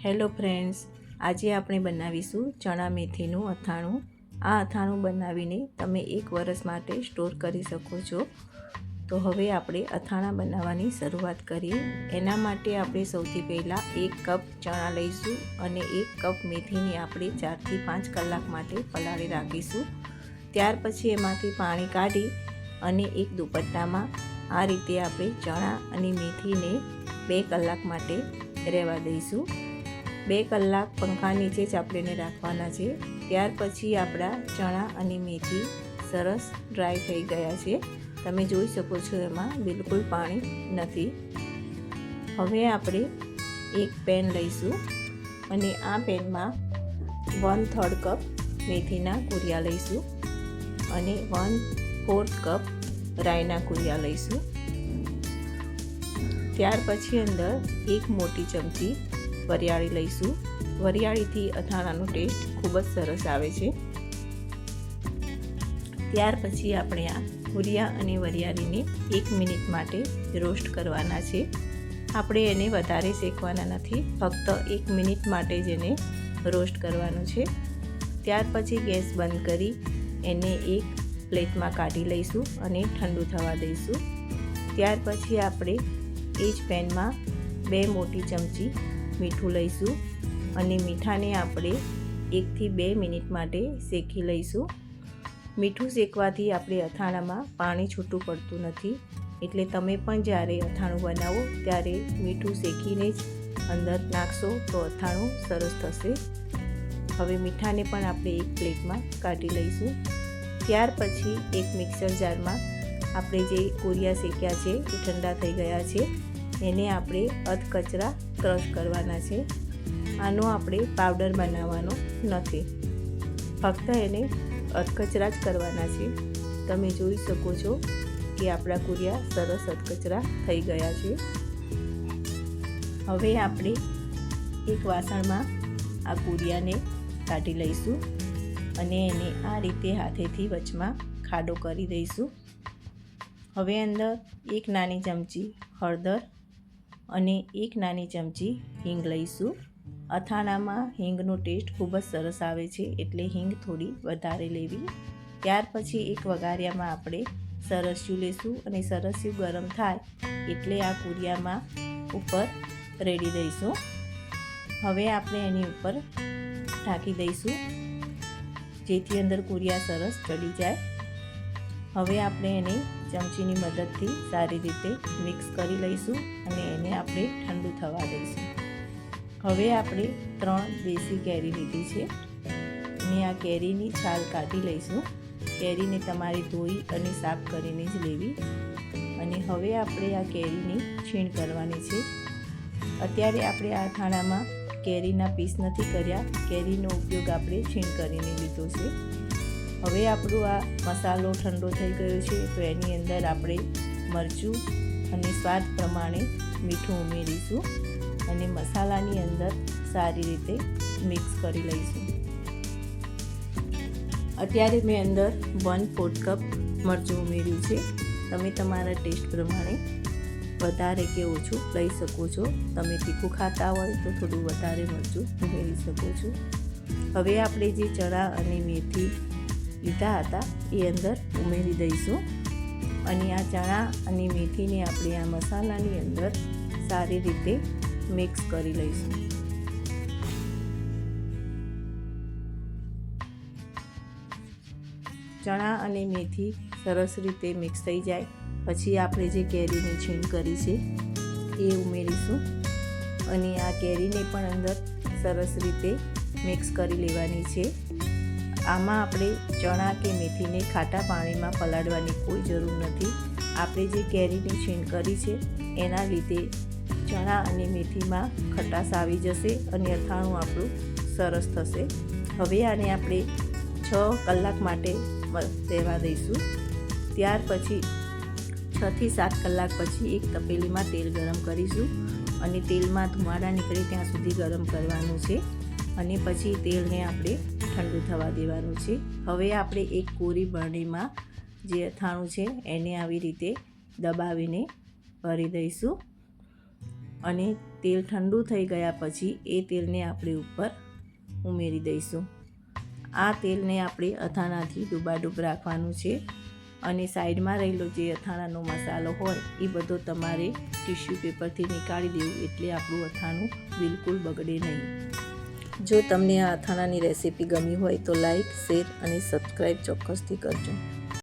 Hello friends, આજે આપણે બનાવીશું ચણા મેથીનું અથાણું. આ અથાણું બનાવીને તમે 1 વર્ષ માટે સ્ટોર કરી શકો છો. તો હવે આપણે અથાણા બનાવવાની શરૂઆત કરીએ. એના માટે આપણે સૌથી પહેલાં 1 કપ ચણા લઈશું અને 1 કપ મેથીને આપણે 4 થી 5 કલાક માટે પલાળી રાખીશું. ત્યાર પછી એમાંથી પાણી કાઢી અને એક દુપટ્ટામાં આ રીતે આપણે ચણા અને મેથીને 2 કલાક માટે રહેવા દઈશું. 2 કલાક પંખા નીચે જ આપણે એને રાખવાના છે. ત્યાર પછી આપણા ચણા અને મેથી સરસ ડ્રાય થઈ ગયા છે. તમે જોઈ શકો છો એમાં બિલકુલ પાણી નથી. હવે આપણે એક પેન લઈશું અને આ પેનમાં 1/3 કપ મેથીના કુરિયા લઈશું અને 1/4 કપ રાઈના કુરિયા લઈશું. ત્યાર પછી અંદર 1 મોટી ચમચી વરિયાળી લઈશું. વરિયાળીથી અથાણાનો ટેસ્ટ ખૂબ જ સરસ આવે છે. ત્યાર પછી આપણે આ કુરિયા અને વરિયાળીને 1 મિનિટ માટે રોસ્ટ કરવાના છે. આપણે એને વધારે શેકવાના નથી, ફક્ત 1 મિનિટ માટે જ એને રોસ્ટ કરવાનું છે. ત્યાર પછી ગેસ બંધ કરી એને એક પ્લેટમાં કાઢી લઈશું અને ઠંડુ થવા દઈશું. ત્યાર પછી આપણે એ જ પેનમાં 2 મોટી ચમચી મીઠું લઈશું અને મીઠાને આપણે 1 થી 2 મિનિટ માટે શેકી લઈશું. મીઠું શેકવાથી આપણે અથાણામાં પાણી છૂટું પડતું નથી, એટલે તમે પણ જ્યારે અથાણું બનાવો ત્યારે મીઠું શેકીને જ અંદર નાખશો તો અથાણું સરસ થશે. હવે મીઠાને પણ આપણે એક પ્લેટમાં કાઢી લઈશું. ત્યાર પછી એક મિક્સર જારમાં આપણે જે કુરિયા શેક્યા છે એ ઠંડા થઈ ગયા છે. એને આપણે અધકચરા ક્રશ કરવાના છે. આનો આપણે પાવડર બનાવવાનો નથી, ફક્ત એને અધકચરા જ કરવાના છે. તમે જોઈ શકો છો કે આપણા કુરિયા સરસ અધકચરા થઈ ગયા છે. હવે આપણે એક વાસણમાં આ કુરિયાને કાઢી લઈશું અને એને આ રીતે હાથેથી વચમાં ખાડો કરી દઈશું. હવે અંદર 1 નાની ચમચી હળદર અને 1 નાની ચમચી હિંગ લઈશું. અથાણામાં હિંગનો ટેસ્ટ ખૂબ જ સરસ આવે છે, એટલે હિંગ થોડી વધારે લેવી. ત્યાર પછી એક વઘારિયામાં આપણે સરસ્યું લેશું અને સરસ્યું ગરમ થાય એટલે આ કુરિયામાં ઉપર રેડી દઈશું. હવે આપણે એની ઉપર ઢાંકી દઈશું જેથી અંદર કુરિયા સરસ ચડી જાય. હવે આપણે એને ચમચીની મદદથી સારી રીતે મિક્સ કરી લઈશું અને એને આપણે ઠંડુ થવા દઈશું. હવે આપણે 3 દેશી કેરી લીધી છે અને આ કેરીની છાલ કાઢી લઈશું. કેરીને તમારે ધોઈ અને સાફ કરીને જ લેવી. અને હવે આપણે આ કેરીની છીણ કરવાની છે. અત્યારે આપણે આ અથાણામાં કેરીના પીસ નથી કર્યા, કેરીનો ઉપયોગ આપણે છીણ કરીને લીધો છે. હવે આપણો આ મસાલો ઠંડો થઈ ગયો છે, તો એની અંદર આપણે મરચું અને સ્વાદ પ્રમાણે મીઠું ઉમેરીશું અને મસાલાની અંદર સારી રીતે મિક્સ કરી લઈશું. અત્યારે મેં અંદર 1/4 કપ મરચું ઉમેર્યું છે. તમે તમારા ટેસ્ટ પ્રમાણે વધારે કે ઓછું લઈ શકો છો. તમે તીખું ખાતા હોય તો થોડું વધારે મરચું ઉમેરી શકો છો. હવે આપણે જે ચણા અને મેથી લીધા હતા એ અંદર ઉમેરી દઈશું અને આ ચણા અને મેથીને આપણે આ મસાલાની અંદર સારી રીતે મિક્સ કરી લઈશું. ચણા અને મેથી સરસ રીતે મિક્સ થઈ જાય પછી આપણે જે કેરીની છીણ કરી છે એ ઉમેરીશું અને આ કેરીને પણ અંદર સરસ રીતે મિક્સ કરી લેવાની છે. આમાં આપણે ચણા કે મેથીને ખાટા પાણીમાં પલાળવાની કોઈ જરૂર નથી. આપણે જે કેરીની છીણ કરી છે એના લીધે ચણા અને મેથીમાં ખટાશ આવી જશે અને અથાણું આપણું સરસ થશે. હવે આને આપણે 6 કલાક માટે રહેવા દઈશું. ત્યાર પછી 6 થી 7 કલાક પછી એક તપેલીમાં તેલ ગરમ કરીશું અને તેલમાં ધુમાડા નીકળે ત્યાં સુધી ગરમ કરવાનું છે અને પછી તેલને આપણે ઠંડુ થવા દેવાનું છે. હવે આપણે એક કોરી બરણીમાં જે અથાણું છે એને આવી રીતે દબાવીને ભરી દઈશું અને તેલ ઠંડુ થઈ ગયા પછી એ તેલને આપણે ઉપર ઉમેરી દઈશું. આ તેલને આપણે અથાણાથી ડૂબાડૂબ રાખવાનું છે અને સાઈડમાં રહેલો જે અથાણાનો મસાલો હોય એ બધો તમારે ટીશ્યુ પેપરથી નીકાળી દેવું, એટલે આપણું અથાણું બિલકુલ બગડે નહીં. જો તમને આ અથાણાની રેસીપી ગમી હોય તો લાઈક, શેર અને સબસ્ક્રાઈબ ચોક્કસથી કરજો.